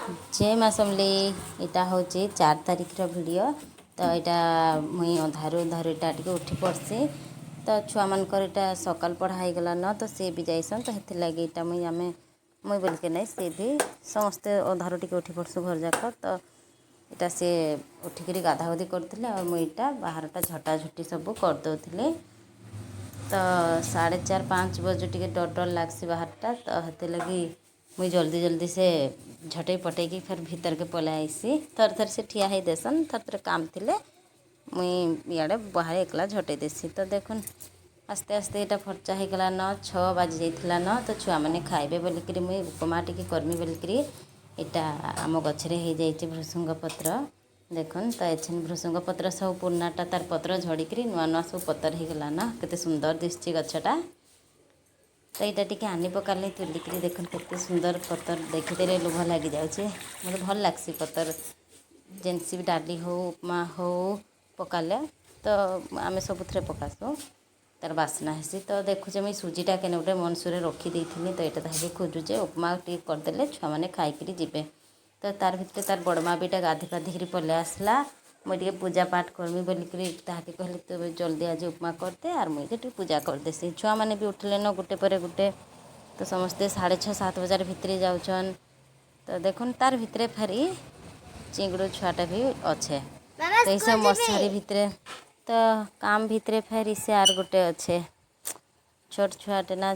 जय माँ समली इटा हूँ 4 तारिखर वीडियो। तो यहाँ मुई अधारू अधारू इटा टे उठी पड़सी। तो छुआ मानकर इटा सकाल पढ़ाई गला न तो सी भी जाइसन। तो हेथि लगी इटा मुई आमे मुई बोल के नहीं सी भी समस्ते अधारू टे उठी पड़सु घर जाक। तो इटा सी उठिक गाधा गाधी करते और मुई इटा बाहरटा झटाझुटी सब करदे। तो 4:30-5 बजे टे डर डर लगसी बाहरटा। तो हेते लगी मुई जल्दी जल्दी से झटई पटई फिर भीतर के पलै आईसी। थर थर से ठिया ही देसन थर थर काम थिले मुई इे बाहर एकला झटई देसी। तो देखुन आस्ते आस्ते यहाँ फर्चा हो गला न 6 बाजी जाइला न। तो छुआ मैंने खाइबे बोलिकी मुई उपमा टी करमी बोलिकी इटा आम गछरे हो जाइए भृसुंग पत्र। देखुन तो एछन भृसुंग पत्र सब पुरनाटा तार पत्र झड़िकी नुआ नुआ सब पतर हो गला न केते सुंदर दिशची गछटा। तो यहाँ टी आनी पकाले तुलिकी देखुन केते सुंदर पतर देखीदे लुभ लगी जाऊे। मतलब भल लगसी पतर जेनसी भी डाली हो उपमा हो पकाले। तो आम सबुथ पकासु तार बास्ना हेसी। तो देखुचे मुझे सुजीटा के गोटे मनसुरे रखी देती। तो यहाँ ताकि खोजुचे उपमा टी करदे छुआ मैंने खाई जीवे। तो तार भितर तार बड़ माँ भी गाधी पाधिकी पलै आसला मुझे पूजा पाठ करमी बोलिकी ताके कहली तो जल्दी आज उपमा करदे और मुझे पूजा करदेसी। छुआ मैंने भी उठले न गोटे पर गोटे। तो समस्ते 6:30-7 बजार भितर जाऊन। तो देखुन तार भितर फेरी चिंगड़ू छुआटा भी अच्छे। तो ये सब मशारी भितर तो काम भितर फेर से आर गोटे अच्छे छोट छुआटे ना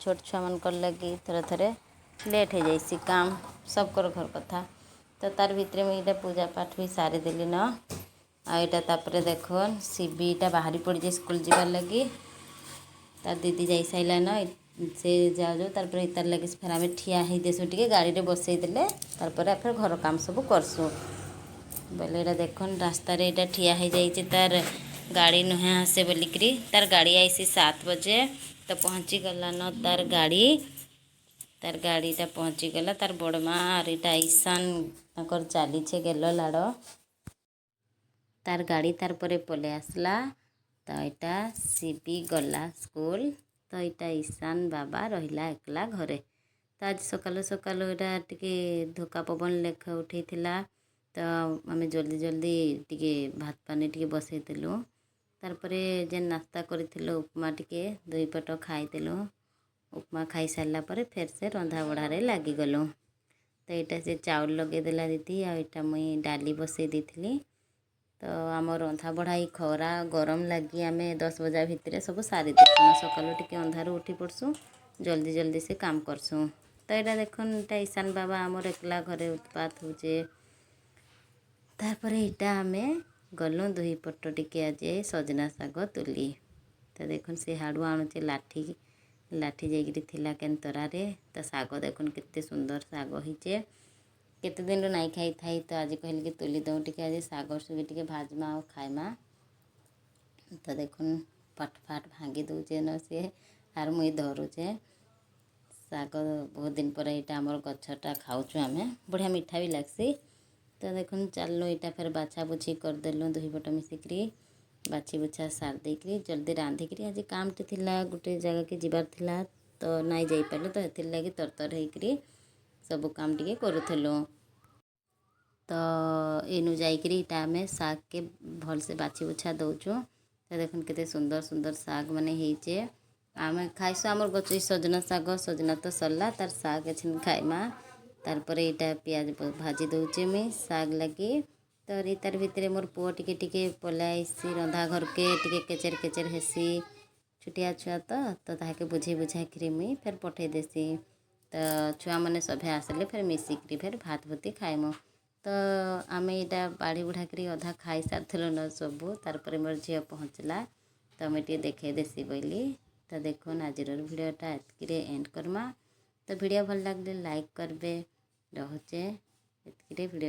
छोट छुआ मन कर लगी थोड़े थोड़े लेट हो जाइसी काम सब कर घर कथा। तो तार भितर मुझे पूजा पाठ भी सारी देली न। आईटा तापरे देखुन सीबीटा बाहरी पड़ जाए स्कूल जीवार लगी। तार दीदी जाई साइला न से जाओ जो तार इतार लगे फिर आम ठिया ही देसु टे गाड़ी रे बसई देले तार फिर घर काम सब करसु बोले। यहाँ देखुन रास्ता रे यहाँ ठिया ही जाइए तार गाड़ी नुहे आसे बोलिकी तार गाड़ी आईसी 7 बजे। तो पहुँची गला न तार गाड़ीटा पहुँची गला तार बड़ माँ और इटा ईशान तक चली गेल लाड़ तार गाड़ी तार परे पलै आसला। तो यहाँ सीबी गला स्कूल। तो यहाँ ईशान बाबा रहिला एकला घरे। तो आज सकालू सकालू यहाँ टे धोका पवन लेख उठे। तो आम जल्दी जल्दी टे भात पानी टे बसईदेलु। तारपरे जेन नास्ता करूँ उपमा टे 2 पट खाईदेलु। उपमा खाई सारा पर फिर से रंधा बढ़ारे लगिगलु। तो यहाँ से चाउल लगेदेला दीदी आईटा मुई डाली बसई देती। तो आम रंधा बढ़ाई खरा गरम लगी आम 10 बजा भितर सब सारी देसु। सकालू टे अंधारू उठी पड़सु जल्दी जल्दी से काम करसु। तो यहाँ देखुन यहाँ ईशान बाबा आमर एकला घरे उत्पात होचे। तारपर यहाँ आम गलु 2 पट टिके आज सजना शाग तुली। तो देखुन से हाड़ू आणुचे लाठी लाठी जाइए थिला केन्तरारे। तो शाग देखुन केते सुंदर शाग होइचे केते दिन नाई खाई थाई। तो आज कहल कि तुली दऊँ टे आज शाग सुगी टे भाजमा और खाइमा। तो देखुन फट फाट भांगी दौचे न सी आर मुई धरुचे शाग बहुत दिन पर यहाँ आमर गछटा खाऊँ आम बढ़िया मीठा भी लगसी। तो देखुन चलनु यहाँ फिर बाछा बुछी करदेलु 2 पट मिसिकी बाछी बुछा सार देकरी जल्दी रांधिकी आज काम टे थिला गोटे जगह के जीवार थिला। तो नाई जाई पारे तो हेतिर लगी तरतर होकरी सब काम टे करूँ। तो इनु जाइकरी इटा आम साग के भल से बाछी बुछा दौचु। तो देखुन केते सुंदर सुंदर साग माने होइचे आम खाइसु आमर गछ सजना शाग सजना तो सरला तार साग एछन खाइमा। तारपर यहाँ पियाज भाजी दौचे मुई साग लगी। तो तार भितर मोर पुआ टिके टिके पलै आइसी रंधा घर के टिके केचेर केचेर हेसी छुटिया छुआ तो ताके बुझे बुझाकरी मुई फिर पठे देसी। तो छुआ मैंने सभे आसले फिर मिसिकी फिर भात भूती खाइमु। तो आम यहाँ बाड़ी बुढ़ाकरी अधा खाई सारूँ न सबू। तारपर मोर झील पहुँचला तो मुझे टे देखे देसी बोली। तो देखुन आज भिडियोटा एतकी एंड करमा। तो वीडियो भल लगे लाइक करबे रहुचे एतकी भिडियो।